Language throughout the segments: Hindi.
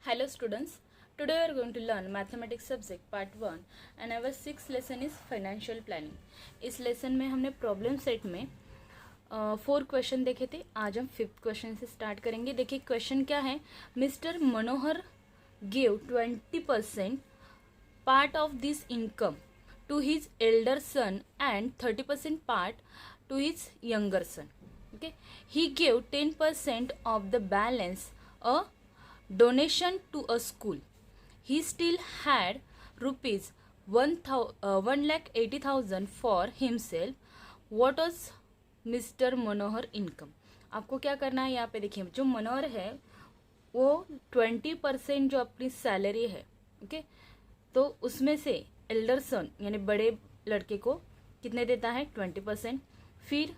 Hello students, today we are going to learn mathematics subject part 1 and our 6th lesson is financial planning. इस लेसन में हमने प्रॉब्लम सेट में 4 क्वेश्चन देखे थे. आज हम 5th क्वेश्चन से स्टार्ट करेंगे. देखिए क्वेश्चन क्या है. Mr Manohar give 20% part of this income to his elder son and 30% part to his younger son. Okay, he gave 10% of the balance a donation to a school. He still had rupees 1,80,000 for himself. What was Mr. Manohar income. आपको क्या करना है, यहाँ पे देखिए जो मनोहर है वो 20% जो अपनी सैलरी है, ओके, तो उसमें से एल्डर सन यानी बड़े लड़के को कितने देता है 20%. फिर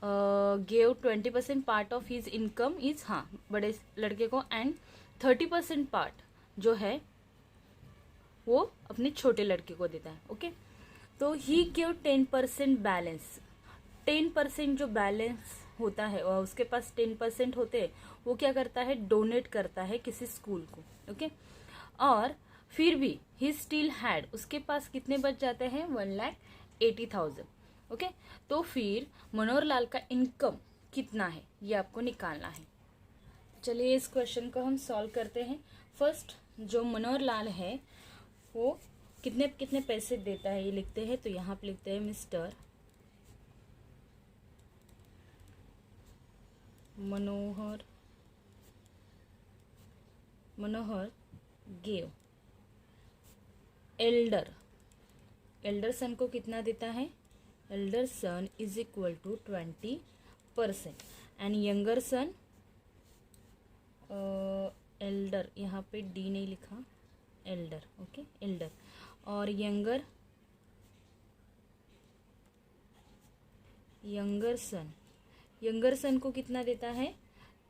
gave 20% part of his income is, हाँ, बड़े लड़के को, एंड 30% पार्ट जो है वो अपने छोटे लड़के को देता है. ओके, तो ही गेव 10% बैलेंस. 10% जो बैलेंस होता है और उसके पास 10% होते हैं, वो क्या करता है, डोनेट करता है किसी स्कूल को. ओके, और फिर भी ही स्टिल हैड, उसके पास कितने बच जाते हैं 1,80,000. ओके, तो फिर मनोहर लाल का इनकम कितना है ये आपको निकालना है. चलिए इस क्वेश्चन को हम सॉल्व करते हैं. फर्स्ट जो मनोहर लाल है वो कितने कितने पैसे देता है ये लिखते हैं. तो यहाँ पे लिखते हैं Mr Manohar gave elder son को कितना देता है. Elder son is equal to 20% and younger son, elder यहाँ पे डी नहीं लिखा, एल्डर, ओके, एल्डर, और यंगर सन को कितना देता है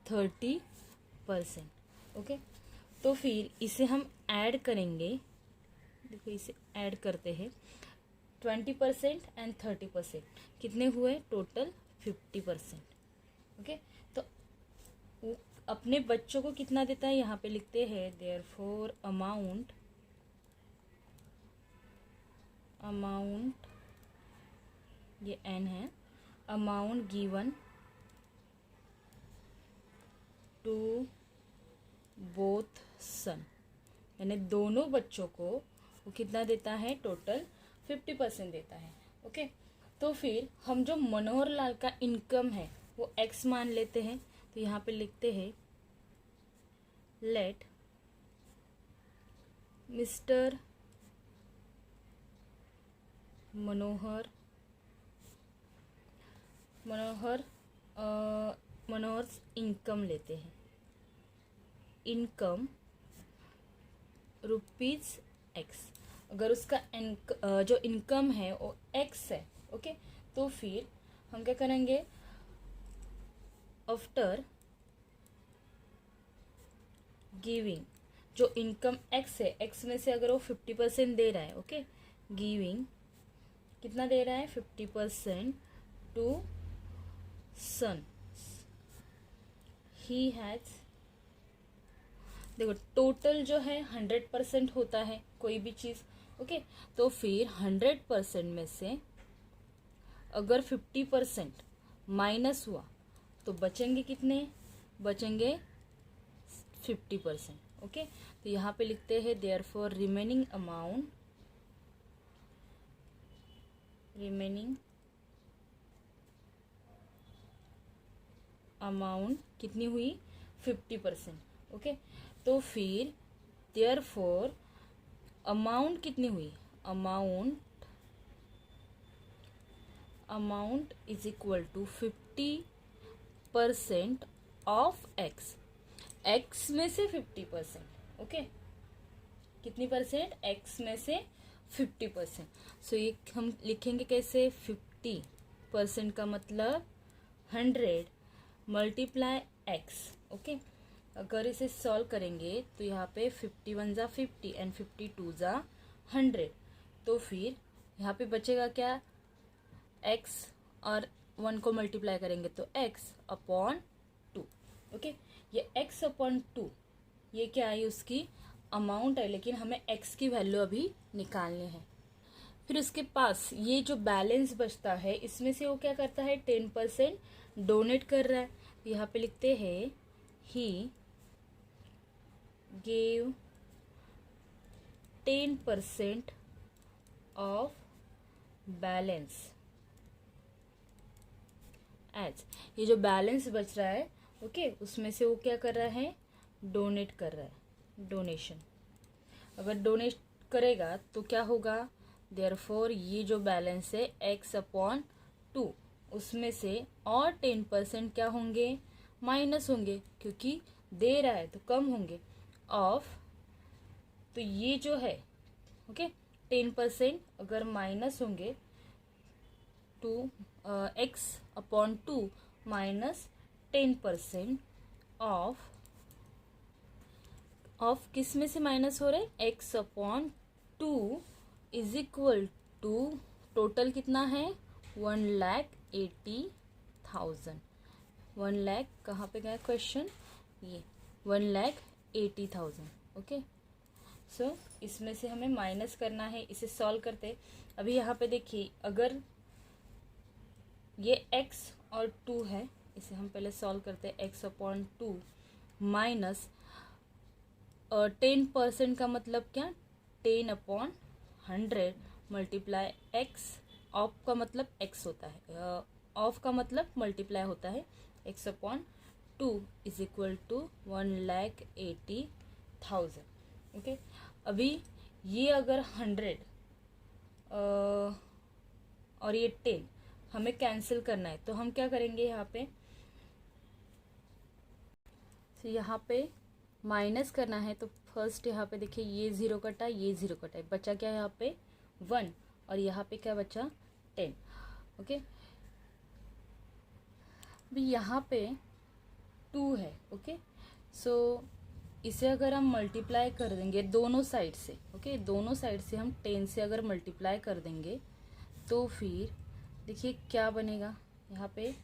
30%. ओके, तो फिर इसे हम ऐड करेंगे. देखो इसे ऐड करते हैं. 20% एंड 30% कितने हुए टोटल 50%. ओके, तो वो अपने बच्चों को कितना देता है यहाँ पे लिखते हैं. देयरफॉर अमाउंट ये एन है, अमाउंट गिवन टू बोथ सन, यानी दोनों बच्चों को वो कितना देता है टोटल 50% देता है. ओके, तो फिर हम जो मनोहर लाल का इनकम है वो x मान लेते हैं. तो यहाँ पे लिखते हैं लेट मिस्टर मनोहर इनकम लेते हैं. Income rupees x. अगर उसका जो इनकम है वो x है, ओके, तो फिर हम क्या करेंगे, आफ्टर गिविंग जो इनकम x है, x में से अगर वो 50% दे रहा है, ओके, गिविंग कितना दे रहा है 50% टू सन. ही हैज, देखो टोटल जो है 100% होता है कोई भी चीज़. ओके, तो फिर 100% में से अगर 50% माइनस हुआ तो बचेंगे कितने, बचेंगे 50%. ओके, तो यहाँ पे लिखते हैं देयरफॉर रिमेनिंग अमाउंट कितनी हुई 50%. ओके, तो फिर देयरफॉर अमाउंट कितनी हुई, amount is equal to 50% of x में से 50%. ओके, कितनी परसेंट, x में से 50%. सो ये हम लिखेंगे कैसे, 50% का मतलब 100 मल्टीप्लाई x. ओके, अगर इसे सॉल्व करेंगे तो यहाँ पे 51 ज़ा 50 एंड 52 ज़ा 100. तो फिर यहाँ पे बचेगा क्या, x और 1 को मल्टीप्लाई करेंगे तो x अपॉन 2. ओके, ये x अपॉन 2 ये क्या आई उसकी अमाउंट है, लेकिन हमें x की वैल्यू अभी निकालनी है। फिर उसके पास ये जो बैलेंस बचता है इसमें से वो क्या करता है 10% डोनेट कर रहा है। तो यहाँ पे लिखते हैं he gave 10% of balance as, ये जो बैलेंस बच रहा है ओके उसमें से वो क्या कर रहा है डोनेट कर रहा है, डोनेशन। अगर डोनेट करेगा तो क्या होगा, देयरफॉर ये जो बैलेंस है x/2 उसमें से और 10% क्या होंगे माइनस होंगे, क्योंकि दे रहा है तो कम होंगे ऑफ। तो ये जो है ओके 10% अगर माइनस होंगे टू x/2 माइनस 10% ऑफ किस में से माइनस हो रहे हैं x/2 is equal to total कितना है 1,80,000। 1 लाख कहाँ पे गया क्वेश्चन, ये 1,80,000 ओके। सो इसमें से हमें माइनस करना है, इसे सॉल्व करते। अभी यहाँ पे देखिए अगर ये x और 2 है, इसे हम पहले सॉल्व करते हैं। x/2 माइनस 10% का मतलब क्या 10/100 मल्टीप्लाई x। ऑफ का मतलब x होता है, ऑफ का मतलब मल्टीप्लाई होता है x/2 is equal to 1,80,000 okay. अभी ये अगर 100 और ये 10 हमें कैंसिल करना है तो हम क्या करेंगे यहाँ पे, तो यहाँ पे माइनस करना है। तो फर्स्ट यहाँ पे देखिए ये 0 कटा, ये 0 कटा, बचा क्या यहाँ पे 1 और यहाँ पे क्या बचा 10 ओके। अभी यहाँ पे 2 है ओके। सो इसे अगर हम मल्टीप्लाई कर देंगे दोनों साइड से ओके, दोनों साइड से हम 10 से अगर मल्टीप्लाई कर देंगे तो फिर देखिए क्या बनेगा। यहाँ पे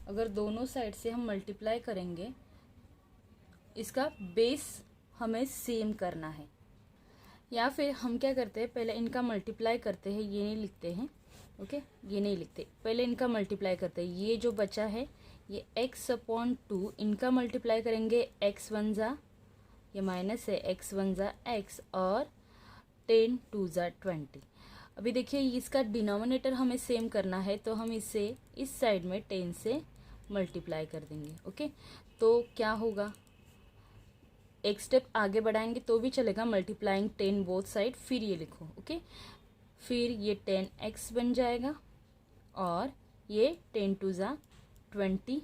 अगर दोनों साइड से हम मल्टीप्लाई करेंगे, इसका बेस हमें सेम करना है, या फिर हम क्या करते हैं पहले इनका मल्टीप्लाई करते हैं, ये नहीं लिखते हैं ओके, ये नहीं लिखते, पहले इनका मल्टीप्लाई करते हैं। ये जो बचा है ये x/2 इनका मल्टीप्लाई करेंगे, x1 जा ये माइनस है, x1 जा x और 10 2 जा 20। अभी देखिए इसका डिनोमिनेटर हमें सेम करना है तो हम इसे इस साइड में 10 से मल्टीप्लाई कर देंगे ओके। तो क्या होगा, एक स्टेप आगे बढ़ाएंगे तो भी चलेगा, मल्टीप्लाइंग 10 बोथ साइड, फिर ये लिखो ओके। फिर ये 10x बन जाएगा और ये 10 2 जा 20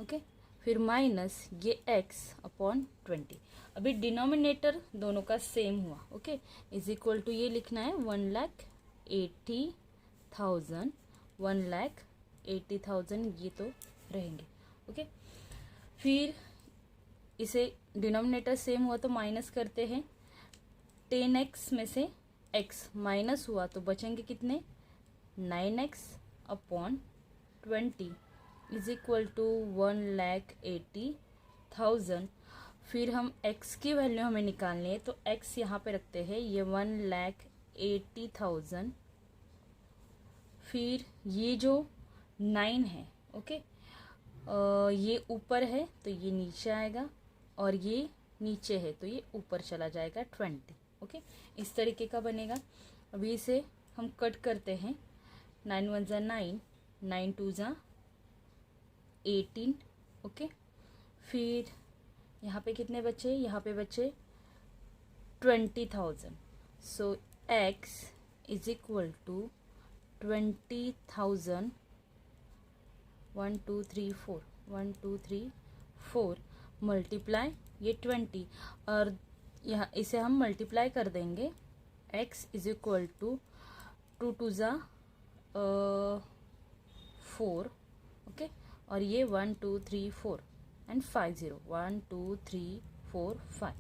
ओके। फिर माइनस ये x/20। अभी डिनोमिनेटर दोनों का सेम हुआ ओके, इज इक्वल टू ये लिखना है 1,80,000। 1,80,000 ये तो रहेंगे ओके। फिर इसे डिनोमिनेटर सेम हुआ तो माइनस करते हैं, 10x में से x माइनस हुआ तो बचेंगे कितने 9x/20 इज इक्वल टू 1,80,000। फिर हम x की वैल्यू हमें निकालनी है तो x यहाँ पे रखते हैं, ये 1,80,000। फिर ये जो 9 है ओके, ये ऊपर है तो ये नीचे आएगा और ये नीचे है तो ये ऊपर चला जाएगा 20 ओके। इस तरीके का बनेगा। अभी इसे हम कट करते हैं, 9 1 जा 9, 9 2 जा 18 ओके। फिर यहाँ पे कितने बचे, यहाँ पे बचे 20,000। So x is equal to 20,000 1 2 3 4 1 2 3 4 multiply ये 20 और यहाँ इसे हम मल्टीप्लाई कर देंगे, x इज इक्वल टू 2 2 जा 4 ओके और ये 1 2 3 4 एंड 5 0 1 2 3 4 5।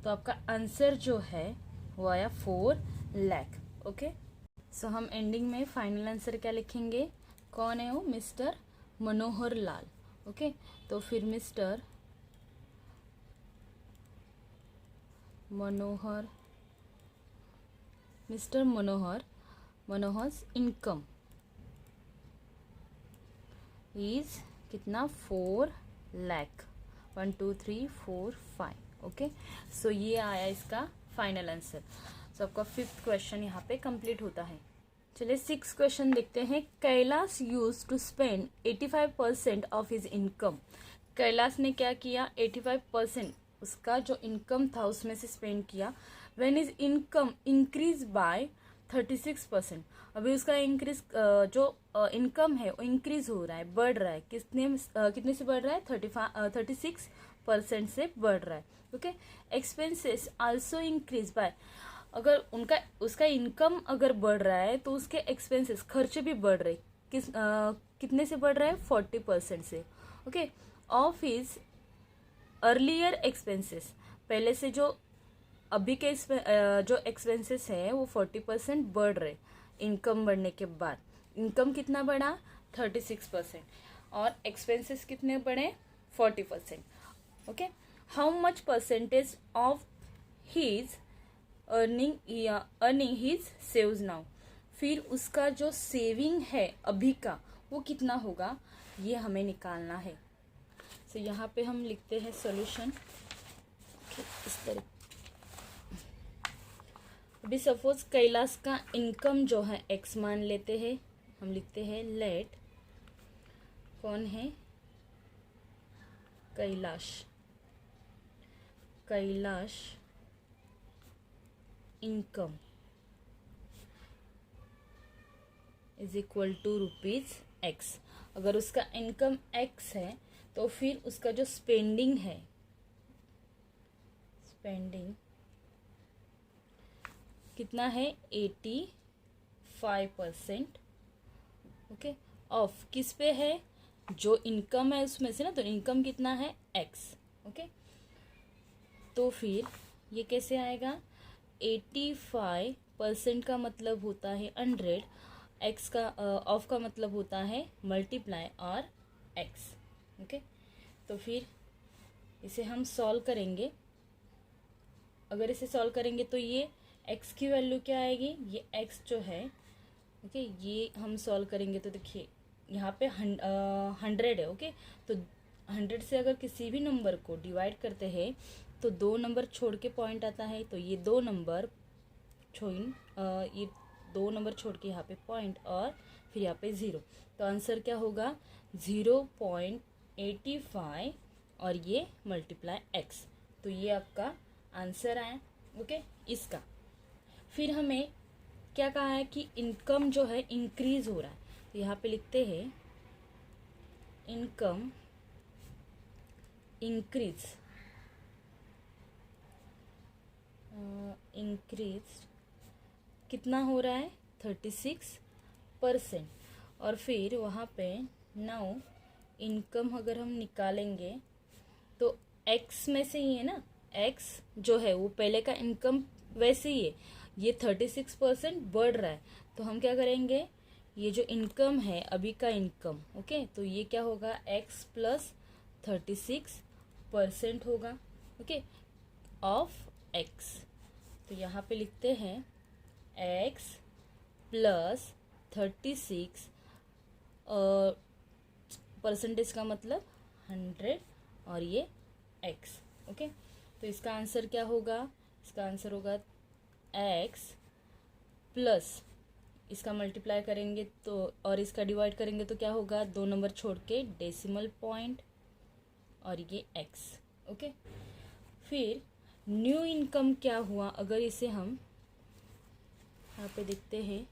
तो आपका आंसर जो है वो आया 4 लाख ओके। सो हम एंडिंग में फाइनल आंसर क्या लिखेंगे, कौन है वो मिस्टर मनोहर लाल ओके। तो फिर mister Manohar, mister Manohar's income is कितना 4 लाख 1 2 3 4 5। ओके, सो ये आया इसका फाइनल आंसर। सो आपका 5th क्वेश्चन यहाँ पे कंप्लीट होता है। चलिए 6th क्वेश्चन देखते हैं। Kailash use to spend 85% of his income. Kailash ने क्या किया, 85% उसका जो इनकम था उसमें से स्पेंड किया। When is income increase by 36%। अभी उसका इंक्रीज जो इनकम है वो इंक्रीज हो रहा है, बढ़ रहा है। कितने से बढ़ रहा है, 36% से बढ़ रहा है। Okay, expenses also increase by, अगर उसका इनकम अगर बढ़ रहा है तो उसके एक्सपेंसेस खर्चे भी बढ़ रहे। कितने से बढ़ रहा है, 40% से। Okay, of his earlier expenses, पहले से जो अभी के जो एक्सपेंसेस है वो 40% बढ़ रहे इनकम बढ़ने के बाद। इनकम कितना बढ़ा, 36%, और एक्सपेंसेस कितने बढ़े, 40%। Okay, how much percentage of his earning his saves now, फिर उसका जो सेविंग है अभी का वो कितना होगा, ये हमें निकालना है। तो यहाँ पे हम लिखते हैं सॉल्यूशन इस तरह। अभी सपोज कैलाश का इनकम जो है x मान लेते हैं, हम लिखते हैं लेट, कौन है, Kailash income is equal to ₹x। अगर उसका इनकम x है तो फिर उसका जो स्पेंडिंग है, स्पेंडिंग कितना है, 85%। ओके, ऑफ किस पे है, जो इनकम है उसमें से ना, तो इनकम कितना है, x। ओके, तो फिर ये कैसे आएगा, 85% का मतलब होता है 100, x का ऑफ का मतलब होता है मल्टीप्लाई और x। ओके, तो फिर इसे हम सॉल्व करेंगे। अगर इसे सॉल्व करेंगे तो ये x की वैल्यू क्या आएगी, ये x जो है, ओके, ये हम सॉल्व करेंगे तो देखिए यहाँ पे 100 है। ओके, तो 100 से अगर किसी भी नंबर को डिवाइड करते हैं तो 2 नंबर छोड़ के पॉइंट आता है, तो ये 2 नंबर छोड़ के यहाँ पे पॉइंट और फिर यहाँ पे 0, तो आंसर क्या होगा, 0.85 और ये मल्टीप्लाई x। तो ये आपका आंसर आया। ओके, इसका फिर हमें क्या कहा है कि इनकम जो है इंक्रीज हो रहा है, तो यहाँ पे लिखते हैं इनकम इंक्रीज कितना हो रहा है, 36%। और फिर वहाँ पे नाउ इनकम अगर हम निकालेंगे तो x में से ही है ना, x जो है वो पहले का इनकम वैसे ही है, ये 36% बढ़ रहा है, तो हम क्या करेंगे, ये जो इनकम है अभी का इनकम, ओके, तो ये क्या होगा, x प्लस 36% होगा। ओके, ऑफ x, तो यहाँ पे लिखते हैं x प्लस 36 परसेंटेज का मतलब 100 और ये x। ओके, तो इसका आंसर क्या होगा, इसका आंसर होगा x प्लस इसका मल्टीप्लाई करेंगे तो और इसका डिवाइड करेंगे तो क्या होगा, 2 नंबर छोड़ के डेसिमल पॉइंट और ये x। ओके, फिर न्यू इनकम क्या हुआ, अगर इसे हम यहाँ पे देखते हैं,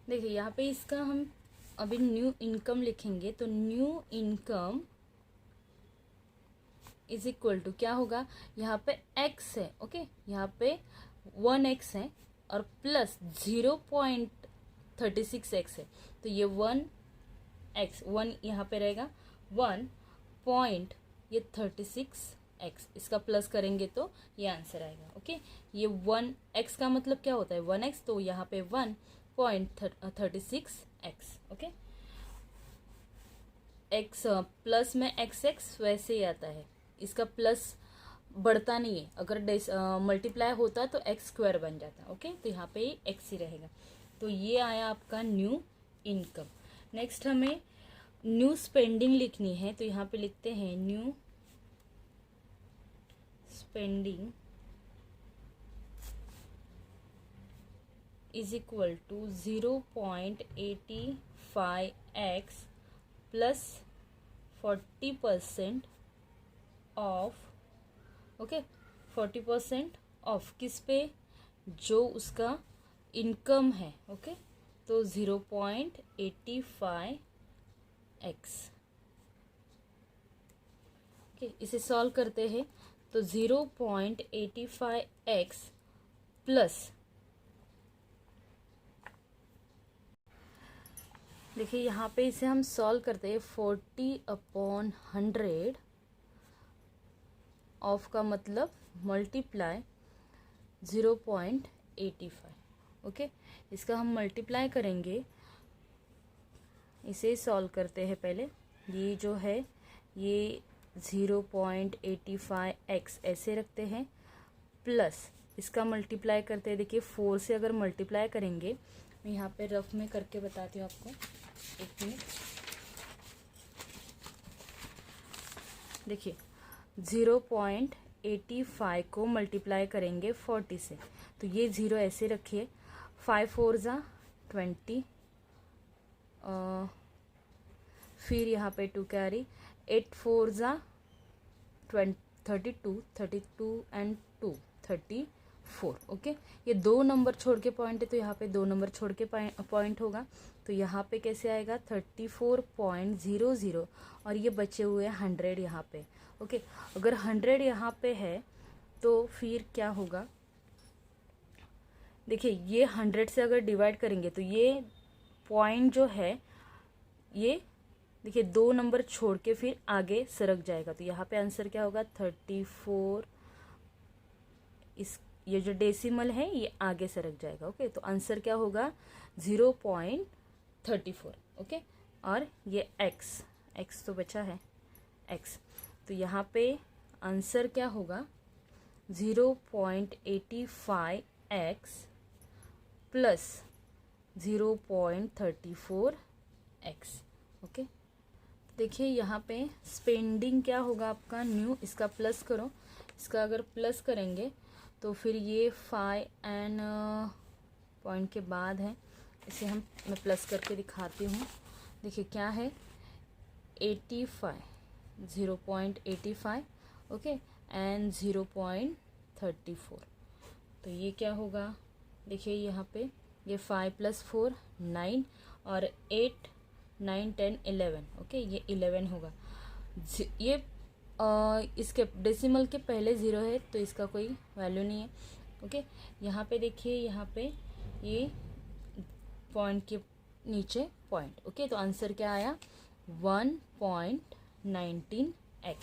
देखिए यहाँ पे इसका हम अभी न्यू इनकम लिखेंगे तो new income is equal to क्या होगा, यहाँ पे x है, ओके, यहाँ पे 1x है और प्लस 0.36x है, तो ये 1x 1 यहाँ पे रहेगा 1.36x, इसका प्लस करेंगे तो ये आंसर आएगा। ओके, ये 1x का मतलब क्या होता है, 1x, तो यहाँ पे 1.36x। ओके, x प्लस में xx वैसे ही आता है, इसका प्लस बढ़ता नहीं है, अगर मल्टीप्लाई होता तो एक्स स्क्वायर बन जाता। ओके, तो यहाँ पे एक्स ही रहेगा। तो ये आया आपका न्यू इनकम। नेक्स्ट हमें न्यू स्पेंडिंग लिखनी है, तो यहाँ पे लिखते हैं new spending is equal to 0.85x plus 40% of. Okay, 40% of किस पे, जो उसका इनकम है। ओके, तो 0.85x। ओके, इसे सॉल्व करते हैं तो 0.85x प्लस, देखिए यहाँ पे इसे हम सॉल्व करते हैं 40/100 ऑफ का मतलब मल्टीप्लाई 0.85। ओके, इसका हम मल्टीप्लाई करेंगे, इसे सॉल्व करते हैं पहले। ये जो है ये 0.85x ऐसे रखते हैं, प्लस इसका मल्टीप्लाई करते हैं। देखिए 4 से अगर मल्टीप्लाई करेंगे, मैं यहाँ पे रफ में करके बताती हूँ आपको, एक मिनट। देखिए 0.85 को मल्टीप्लाई करेंगे 40 से, तो ये 0 ऐसे रखिए। 5 4 ज़ा 20, फिर यहाँ पे 2 कैरी, 8 4 ज़ा 32 एंड 2 34। ओके, ये 2 नंबर छोड़ के पॉइंट है, तो यहाँ पे 2 नंबर छोड़ के पॉइंट होगा। तो यहाँ पे कैसे आएगा 34.00, और ये बचे हुए 100 यहाँ पे। ओके, अगर 100 यहाँ पे है तो फिर क्या होगा, देखिए ये 100 से अगर डिवाइड करेंगे तो ये पॉइंट जो है ये देखिए 2 नंबर छोड़ के फिर आगे सरक जाएगा। तो यहाँ पे आंसर क्या होगा 34, इस ये जो डेसिमल है ये आगे सरक जाएगा। ओके, तो आंसर क्या होगा 0.34। ओके, और ये x तो बचा है x, तो यहाँ पे आंसर क्या होगा 0.85x प्लस 0.34x। ओके, देखिए यहाँ पे स्पेंडिंग क्या होगा आपका न्यू, इसका प्लस करो, इसका अगर प्लस करेंगे तो फिर ये 5 एंड पॉइंट के बाद है, इसे मैं प्लस करके दिखाती हूँ। देखिए क्या है 85, 0.85। ओके, एंड 0.34, तो ये क्या होगा, देखिए यहाँ पे ये 5 + 4 9, और 8 9 10 11। ओके, ये 11 होगा। ये इसके डेसिमल के पहले 0 है तो इसका कोई वैल्यू नहीं है। ओके, यहाँ पे देखिए, यहाँ पे ये पॉइंट के नीचे पॉइंट। ओके, तो आंसर क्या आया 1.19x।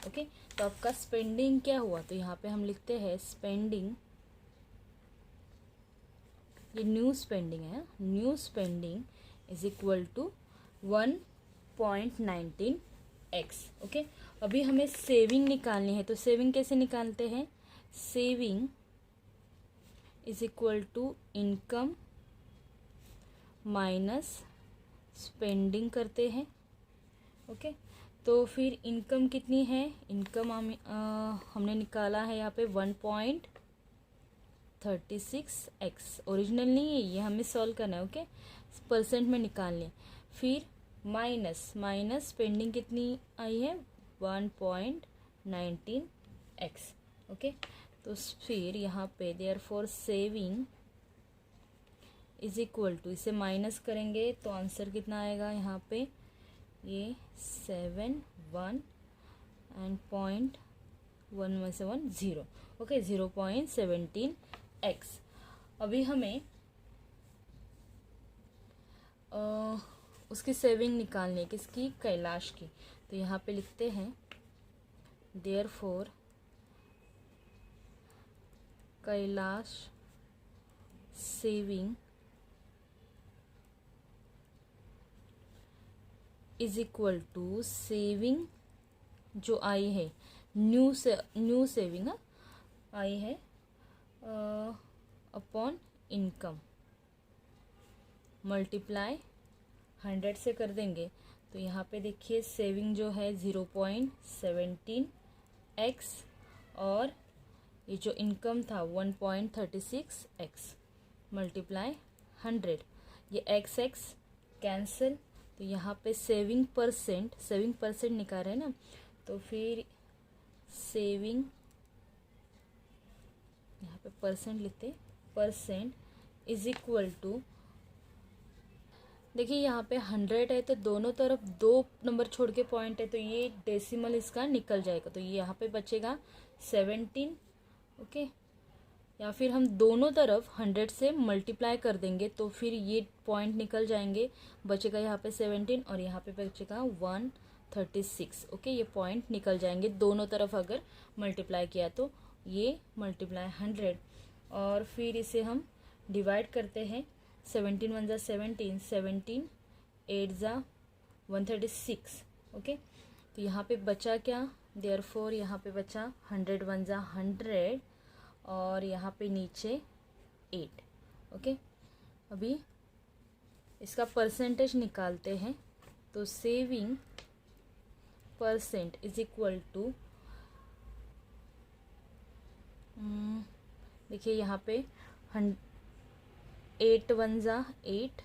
ओके, तो आपका स्पेंडिंग क्या हुआ, तो यहाँ पे हम लिखते हैं स्पेंडिंग, ये न्यू स्पेंडिंग है, new spending is equal to 1.19x। Okay, अभी हमें सेविंग निकालनी है, तो सेविंग कैसे निकालते हैं, saving is equal to income minus spending करते हैं। ओके, तो फिर इनकम कितनी है, इनकम हमने निकाला है यहाँ पे 1.36x, ओरिजिनल नहीं है ये, हमें सॉल्व करना है। ओके, परसेंट में निकाल लें, फिर माइनस स्पेंडिंग कितनी आई है 1.19x। ओके, तो फिर यहाँ पे therefore saving is equal to, इसे माइनस करेंगे तो आंसर कितना आएगा, यहाँ पे ये 7 1 एंड 0.1 से 1 0। Okay, 0.17x। अभी हमें उसकी सेविंग निकालनी है, किसकी, कैलाश की। तो यहाँ पे लिखते हैं therefore Kailash saving is equal to, saving जो आई है न्यू सेविंग आई है अपॉन इनकम, मल्टीप्लाई 100 से कर देंगे तो यहाँ पे देखिए सेविंग जो है 0.17x और ये जो इनकम था 1.36x मल्टीप्लाई 100, ये x कैंसिल, तो यहाँ पे सेविंग परसेंट निकाल रहे हैं ना, तो फिर सेविंग यहाँ पे परसेंट लिखते, परसेंट इज इक्वल टू, देखिए यहाँ पे 100 है तो दोनों तरफ 2 नंबर छोड़ के पॉइंट है तो ये डेसिमल इसका निकल जाएगा, तो ये यहाँ पे बचेगा 17, ओके। या फिर हम दोनों तरफ 100 से मल्टीप्लाई कर देंगे तो फिर ये पॉइंट निकल जाएंगे, बचेगा यहाँ पे 17 और यहाँ पे बचेगा 136, ओके। ये पॉइंट निकल जाएंगे दोनों तरफ अगर मल्टीप्लाई किया तो, ये मल्टीप्लाई 100 और फिर इसे हम डिवाइड करते हैं, 17 1 जा 17, 17 8 जा 136, ओके। तो यहाँ पे बचा क्या, देयरफॉर यहाँ पे बचा 100 1 जा 100 और यहाँ पे नीचे 8, ओके। अभी इसका परसेंटेज निकालते हैं तो saving percent is equal to, देखिए यहाँ पे 8 1 जा 8,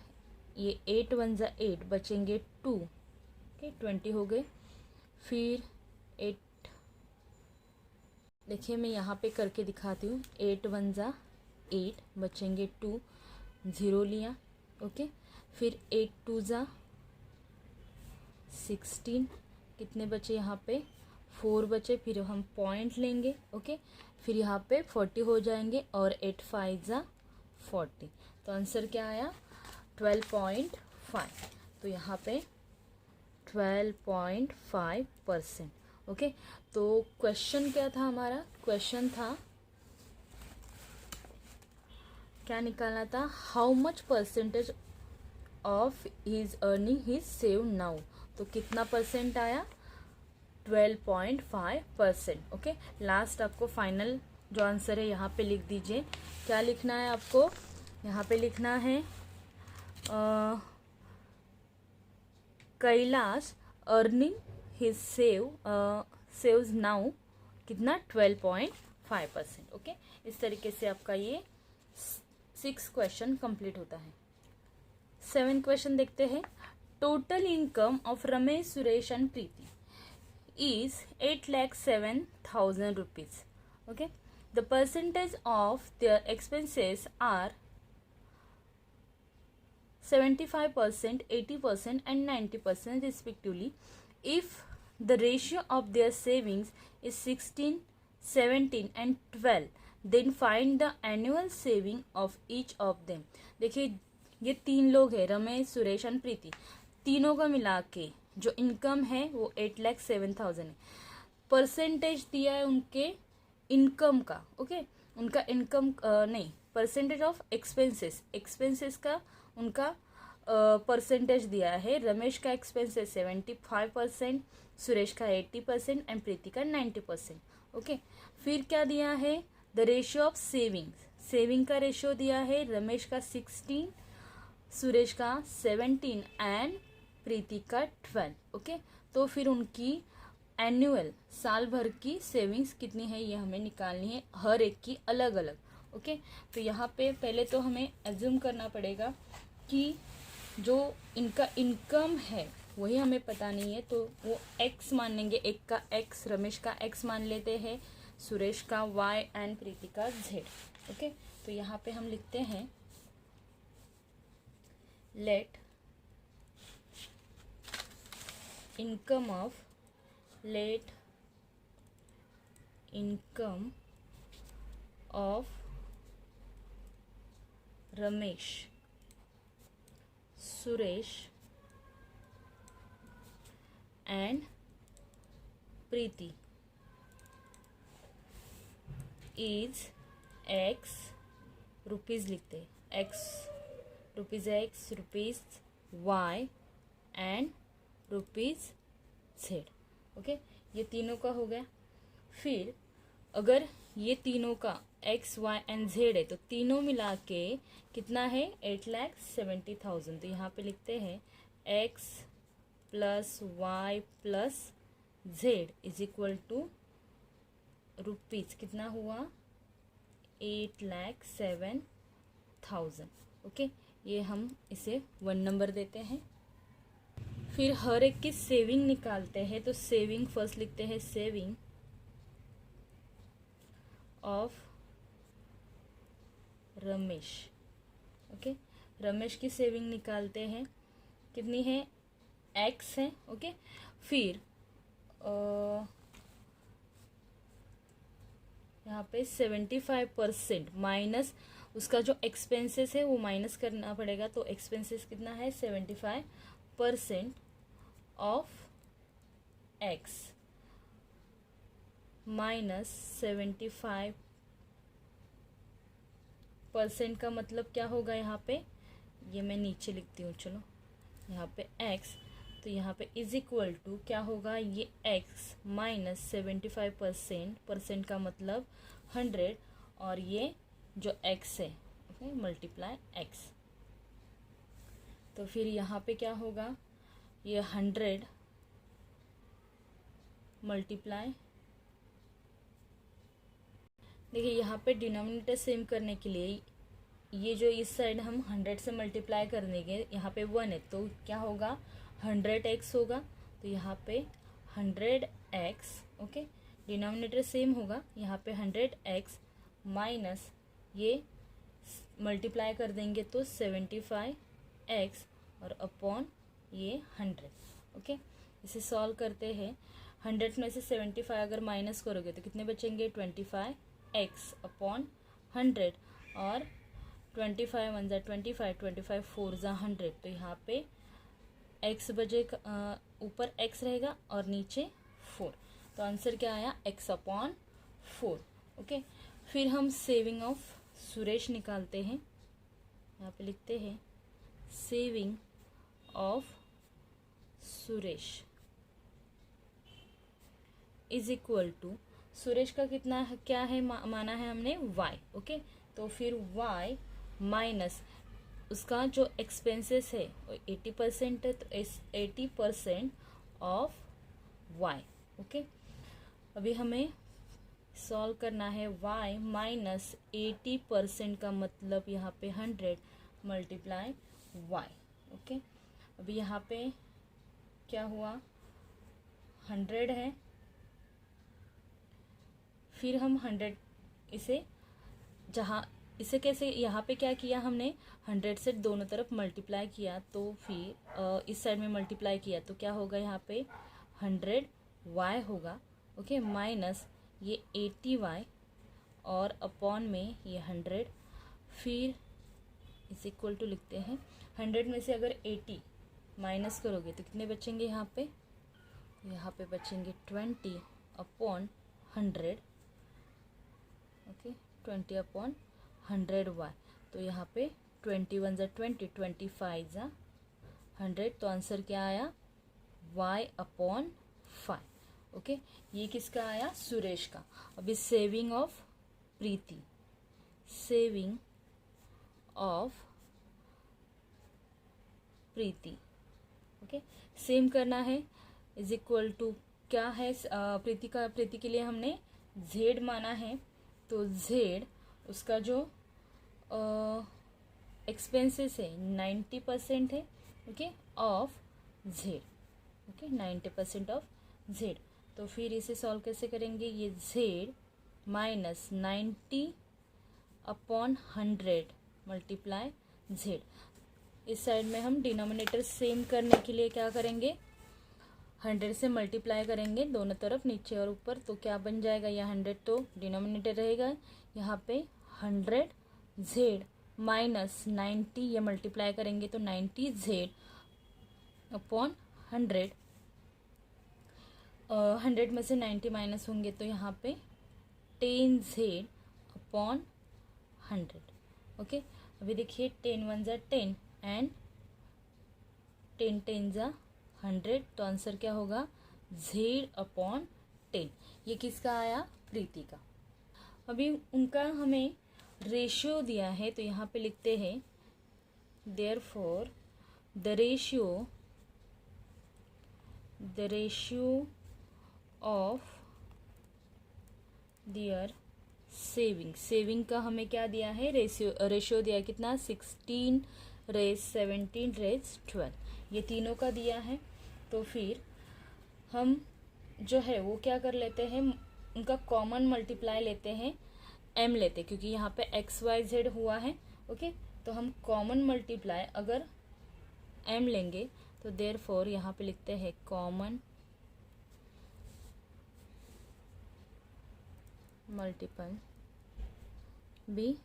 ये 8 1 जा 8 बचेंगे 2, ओके 20 हो गए। फिर 8, देखिए मैं यहाँ पे करके दिखाती हूँ, 8 1 जा 8 बचेंगे 2, 0 लिया, ओके। फिर 8 2 जा 16, कितने बचे यहाँ पे 4 बचे, फिर हम पॉइंट लेंगे, ओके। फिर यहाँ पे 40 हो जाएंगे और 8 5 जा 40, तो आंसर क्या आया 12.5, तो यहाँ पे 12.5%, ओके। तो क्वेश्चन क्या था हमारा, क्वेश्चन था क्या निकालना था, how much percentage of his earning his save now, तो कितना परसेंट आया 12.5%, ओके। लास्ट आपको फाइनल जो आंसर है यहाँ पे लिख दीजिए, क्या लिखना है आपको, यहाँ पे लिखना है Kailash earning his saves now कितना 12.5%, ओके। इस तरीके से आपका ये 6 क्वेश्चन कंप्लीट होता है। 7 क्वेश्चन देखते हैं। Total income of Ramesh, Suresh and Preeti is 8,07,000 rupees, okay. The percentage of their expenses are 75%, 80% and 90% respectively. If the ratio of their savings is 16, 17 and 12, then find the annual saving of each of them. देखिए ये 3 लोग हैं, रमेश सुरेश एंड प्रीति, तीनों का मिला के जो इनकम है वो 8,07,000 है। परसेंटेज दिया है उनके इनकम का, ओके। उनका इनकम नहीं, परसेंटेज ऑफ एक्सपेंसेस का उनका परसेंटेज दिया है। रमेश का एक्सपेंसेस 75%, सुरेश का 80% एंड प्रीति का 90%, ओके। फिर क्या दिया है, द रेशियो ऑफ सेविंग का रेशियो दिया है, रमेश का 16, सुरेश का 17 एंड प्रीति का 12, ओके। तो फिर उनकी एनुअल साल भर की सेविंग्स कितनी है ये हमें निकालनी है, हर एक की अलग अलग, ओके। तो यहाँ पे पहले तो हमें एज्यूम करना पड़ेगा कि जो इनका इनकम है वही हमें पता नहीं है, तो वो x मान लेंगे, एक का x, रमेश का x मान लेते हैं, सुरेश का y एंड प्रीति का z, ओके। तो यहाँ पे हम लिखते हैं let income of Ramesh, Suresh and Preeti is X rupees लिखते, X rupees Y and rupees Z, okay. ये तीनों का हो गया। फिर अगर ये तीनों का एक्स वाई एंड जेड है तो तीनों मिला के कितना है 8,70,000। तो यहाँ पे लिखते हैं X plus Y plus Z is equal to rupees कितना हुआ 8,07,000। ओके, ये हम इसे 1 नंबर देते हैं। फिर हर एक की सेविंग निकालते हैं। तो सेविंग फर्स्ट लिखते हैं, saving of Ramesh. Okay, Ramesh की सेविंग निकालते हैं, कितनी है एक्स है। ओके, फिर यहाँ पे 75% माइनस उसका जो एक्सपेंसेस है वो माइनस करना पड़ेगा। तो एक्सपेंसेस कितना है 75% ऑफ एक्स माइनस 75% का मतलब क्या होगा यहाँ पे, ये मैं नीचे लिखती हूँ, चलो यहाँ पे x, तो यहाँ पे इज इक्वल टू क्या होगा, ये x माइनस 75%, परसेंट का मतलब 100, और ये जो x है ओके मल्टीप्लाई x। तो फिर यहाँ पे क्या होगा, ये 100 मल्टीप्लाई, देखिए यहाँ पे डिनोमिनेटर सेम करने के लिए ये जो इस साइड हम 100 से मल्टीप्लाई कर देंगे, यहाँ पे 1 है तो क्या होगा 100x होगा। तो यहाँ पे 100x ओके, डिनोमिनेटर सेम होगा, यहाँ पे 100x माइनस ये मल्टीप्लाई कर देंगे तो 75x और अपॉन ये 100। ओके, इसे सॉल्व करते हैं। 100 में से 75 अगर माइनस करोगे तो कितने बचेंगे 25x अपॉन 100, और 25 1 ज़ा 25, 25 4 ज़ा 100। तो यहाँ पे x बजे ऊपर x रहेगा और नीचे 4। तो आंसर क्या आया x अपॉन 4। ओके, फिर हम सेविंग ऑफ सुरेश निकालते हैं। यहाँ पे लिखते हैं saving of Suresh is equal to, Suresh का कितना क्या है माना है हमने y। ओके, तो फिर y माइनस उसका जो एक्सपेंसेस है 80% है, तो 80% ऑफ y। ओके, अभी हमें सॉल्व करना है y माइनस 80% का मतलब यहाँ पे 100 मल्टीप्लाई y। ओके, अभी यहाँ पे क्या हुआ 100 है, फिर हम 100 इसे जहाँ इसे कैसे यहाँ पे क्या किया हमने 100 से दोनों तरफ मल्टीप्लाई किया, तो फिर इस साइड में मल्टीप्लाई किया तो क्या होगा यहाँ पे 100y होगा। ओके, माइनस ये 80y और अपॉन में ये 100, फिर इस इक्वल टू लिखते हैं 100 में से अगर 80 माइनस करोगे तो कितने बचेंगे यहाँ पे बचेंगे 20 अपॉन 100। Okay, 20 upon 100y। तो यहाँ पे 21 ज़ा 20, 25 ज़ा 100। तो आंसर क्या आया y अपॉन 5। ओके, ये किसका आया सुरेश का। अभी saving of Preeti, saving of Preeti. Okay, same करना है, इज इक्वल टू क्या है प्रीति के लिए हमने z माना है, तो z उसका जो एक्सपेंसेस है 90% है। Okay, of z। Okay, 90% of z। तो फिर इसे सॉल्व कैसे करेंगे, ये z minus 90 upon 100 multiply z। इस साइड में हम डिनोमिनेटर सेम करने के लिए क्या करेंगे 100 से मल्टीप्लाई करेंगे दोनों तरफ नीचे और ऊपर, तो क्या बन जाएगा, यह 100 तो डिनोमिनेटर रहेगा, यहाँ पे 100z माइनस 90 ये मल्टीप्लाई करेंगे तो 90z अपॉन 100। 100 में से 90 माइनस होंगे तो यहाँ पे 10z अपॉन 100। ओके, अभी देखिए 10 1 ज़ा 10 एंड 10 10 ज़ा 100। तो आंसर क्या होगा z अपॉन 10। ये किसका आया? प्रीति का। अभी उनका हमें रेशियो दिया है, तो यहाँ पे लिखते हैं therefore the ratio of their saving का हमें क्या दिया है? रेशियो दिया है कितना? 16:17:12, ये तीनों का दिया है। तो फिर हम जो है वो क्या कर लेते हैं, उनका कॉमन मल्टीप्लाई लेते हैं, m लेते हैं, क्योंकि यहाँ पे XYZ हुआ है। ओके, तो हम कॉमन मल्टीप्लाई अगर m लेंगे तो देयरफॉर यहाँ पे लिखते हैं common multiple B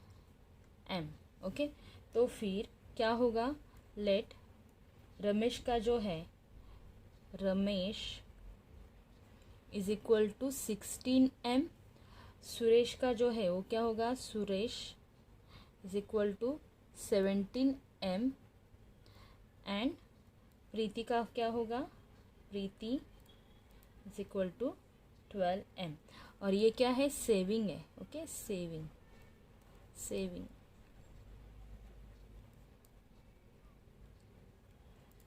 m। Okay, तो फिर क्या होगा? लेट रमेश का जो है, Ramesh is equal to 16m, Suresh का जो है वो क्या होगा? Suresh is equal to 17m, and Preeti का क्या होगा? Preeti is equal to 12m। और ये क्या है? सेविंग है। ओके, सेविंग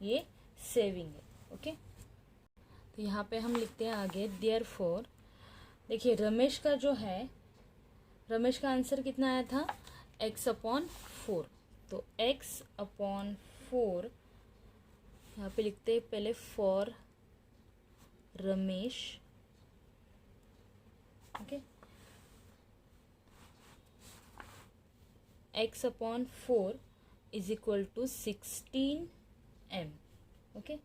ये सेविंग है। ओके, तो यहाँ पे हम लिखते हैं आगे देयरफॉर। देखिए रमेश का जो है, रमेश का आंसर कितना आया था? x/4। तो x/4 यहाँ पे लिखते हैं पहले for Ramesh. Okay, x/4 is equal to 16m। Okay,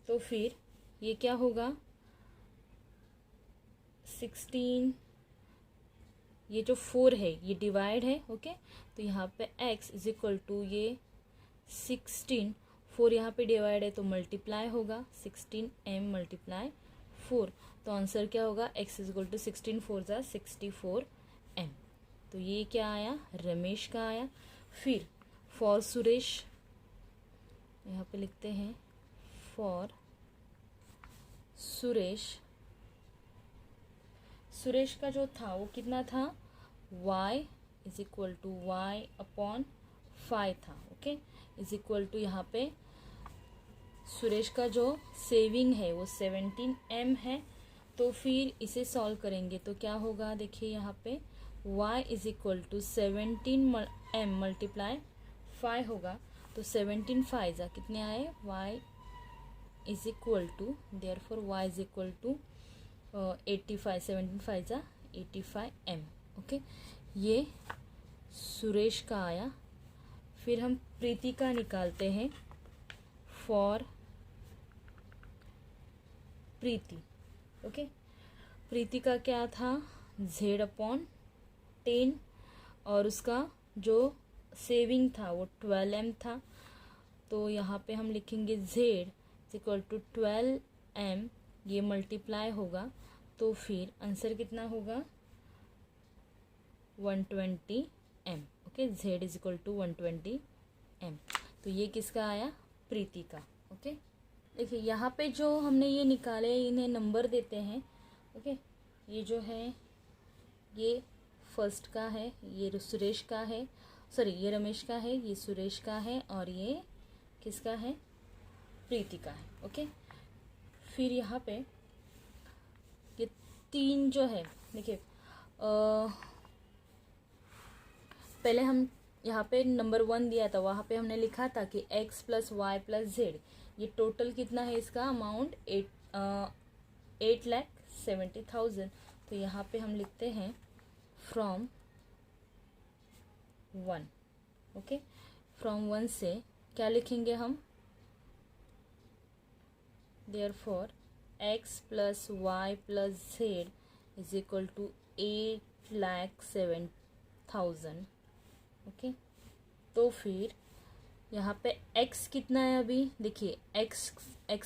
तो फिर ये क्या होगा? 16, ये जो 4 है ये डिवाइड है। ओके, तो यहाँ पे x इज इक्वल टू ये 16, 4 यहाँ पे डिवाइड है तो मल्टीप्लाई होगा, 16m मल्टीप्लाई 4। तो आंसर क्या होगा? x इज इक्वल टू 16 4 ज़ा 64m। तो ये क्या आया? रमेश का आया। फिर फॉर सुरेश, यहाँ पे लिखते हैं फॉर सुरेश का जो था वो कितना था? y is equal to y/5 था। ओके, इज इक्वल टू यहाँ पे सुरेश का जो सेविंग है वो 17m है। तो फिर इसे सॉल्व करेंगे तो क्या होगा? देखिए यहाँ पे y is equal to 17m multiply 5 होगा, तो 17 5 ज़ा कितने आए? y is equal to, therefore y is equal to 85, 17 5 ज़ा 85m। ओके, ये सुरेश का आया। फिर हम प्रीति का निकालते हैं फॉर प्रीति। ओके, प्रीति का क्या था? z/10, और उसका जो सेविंग था वो 12m था। तो यहाँ पे हम लिखेंगे z इक्वल टू 12m, ये मल्टीप्लाई होगा, तो फिर आंसर कितना होगा? 120m। Okay, z is equal to 120m। तो ये किसका आया? प्रीति का। ओके, देखिए यहाँ पे जो हमने ये निकाले इन्हें नंबर देते हैं। ओके, ये जो है ये फर्स्ट का है, ये सुरेश का है, सॉरी ये रमेश का है, ये सुरेश का है, और ये किसका है? प्रीति का है। ओके, फिर यहाँ पे ये तीन जो है, देखिए पहले हम यहाँ पे नंबर 1 दिया था, वहाँ पे हमने लिखा था कि x + y + z, ये टोटल कितना है इसका अमाउंट? 8,70,000। तो यहाँ पे हम लिखते हैं फ्रॉम 1। ओके, फ्रॉम 1 से क्या लिखेंगे हम? Therefore x + y + z is equal to 8,07,000। Okay, तो फिर यहाँ पे x कितना है? अभी देखिए x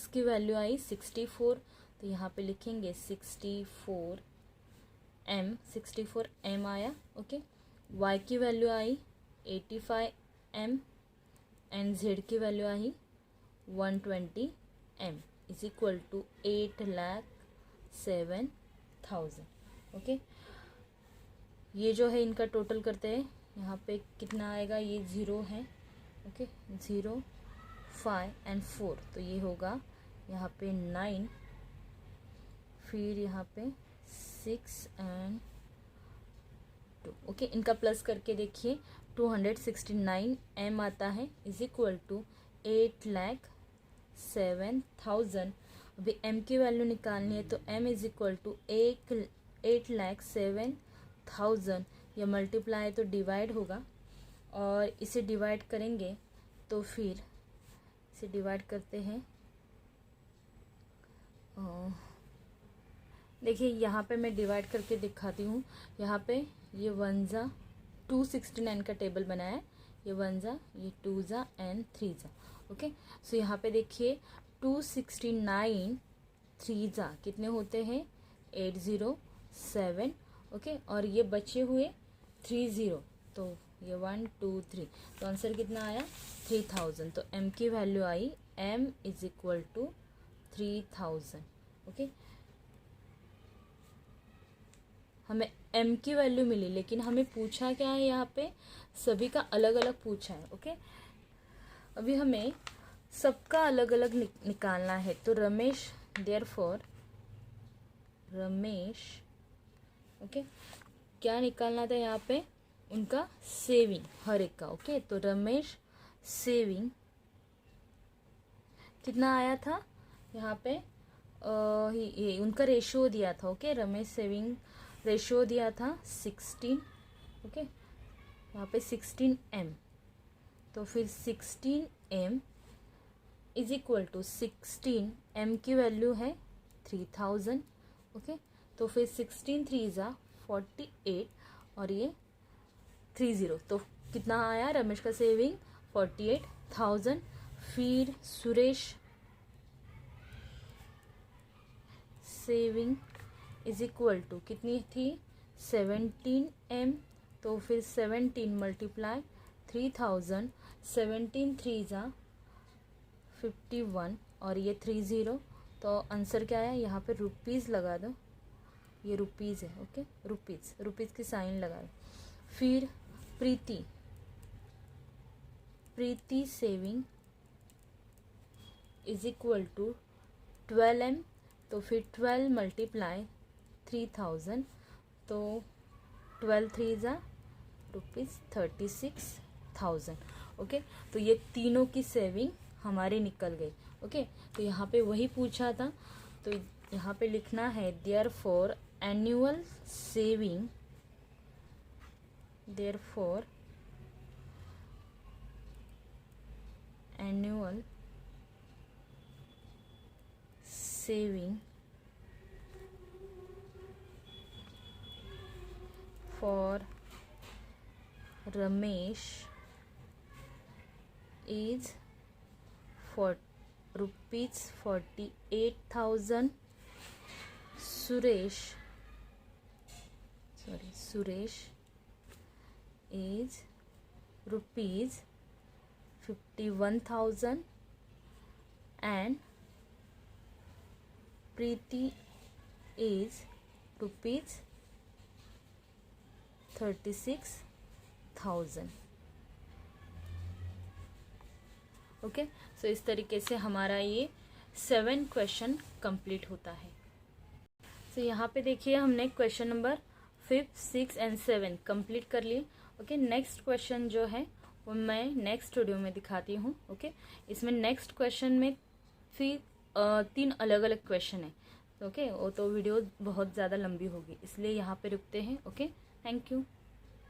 की वैल्यू आई 64, तो यहाँ पे लिखेंगे 64m आया। ओके, y की वैल्यू आई 85m, एंड z की वैल्यू आई 120m is equal to 8,07,000। 1000। Okay, ये जो है इनका टोटल करते हैं, यहाँ पे कितना आएगा, ये 0 है। ओके, 0, 5 एंड 4, तो ये होगा यहाँ पे 9, फिर यहाँ पे 6 एंड 2। ओके, इनका प्लस करके देखिए, 269 m आता है इज इक्वल टू 8,07,000। अभी m की वैल्यू निकालनी है, तो m इज इक्वल टू 8,07,000। यह मल्टीप्लाई तो डिवाइड होगा, और इसे डिवाइड करेंगे तो फिर इसे डिवाइड करते हैं। देखिए यहाँ पे मैं डिवाइड करके दिखाती हूँ। यहाँ पे ये 1 जा 269 का टेबल बनाया है, ये 1 जा, ये 2 जा एंड 3 जा। ओके, सो यहाँ पे देखिए 269 3 जा कितने होते हैं, 807। ओके, और ये बचे हुए 30, तो ये 1 2 3, तो आंसर कितना आया, 3000। तो m की वैल्यू आई, m is equal to 3000। Okay, हमें m की वैल्यू मिली, लेकिन हमें पूछा क्या है, यहाँ पे सभी का अलग अलग पूछा है। ओके, अभी हमें सबका अलग अलग निकालना है। तो रमेश, देयरफॉर रमेश, ओके, क्या निकालना था यहाँ पे, उनका सेविंग हर एक का। ओके, तो रमेश सेविंग कितना आया था, यहाँ पे ये उनका रेशियो दिया था। ओके, रमेश सेविंग रेशियो दिया था 16। ओके, यहाँ पे 16m, तो फिर 16m is equal to 16m की वैल्यू है 3000। ओके, तो फिर 16 3 जा 48, और ये 30, तो कितना आया रमेश का सेविंग 48,000। फिर Suresh saving is equal to कितनी थी, 17m, तो फिर 17 मल्टीप्लाई 3000, 17 3 जा 51, और ये 30, तो आंसर क्या है, यहाँ पे रुपीज़ लगा दो, ये रुपीज़ है। ओके, रुपीज़ की साइन लगा दो। फिर Preeti saving is equal to 12m, तो फिर 12 मल्टीप्लाई 3000, तो 12 3 जा ₹36,000। ओके, तो ये तीनों की सेविंग हमारी निकल गई। ओके, तो यहाँ पे वही पूछा था, तो यहाँ पे लिखना है therefore annual saving, therefore annual saving for Ramesh is for ₹48,000. Suresh is ₹51,000 and Preeti is ₹36,000. Okay, सो इस तरीके से हमारा ये 7 क्वेश्चन कंप्लीट होता है। सो यहाँ पे देखिए हमने क्वेश्चन नंबर 5, 6 एंड 7 कंप्लीट कर लिए। ओके, नेक्स्ट क्वेश्चन जो है वो मैं नेक्स्ट वीडियो में दिखाती हूँ। ओके, इसमें नेक्स्ट क्वेश्चन में फिर 3 अलग अलग क्वेश्चन है। ओके, वो तो वीडियो बहुत ज़्यादा लंबी होगी, इसलिए यहाँ पे रुकते हैं। Okay, thank you.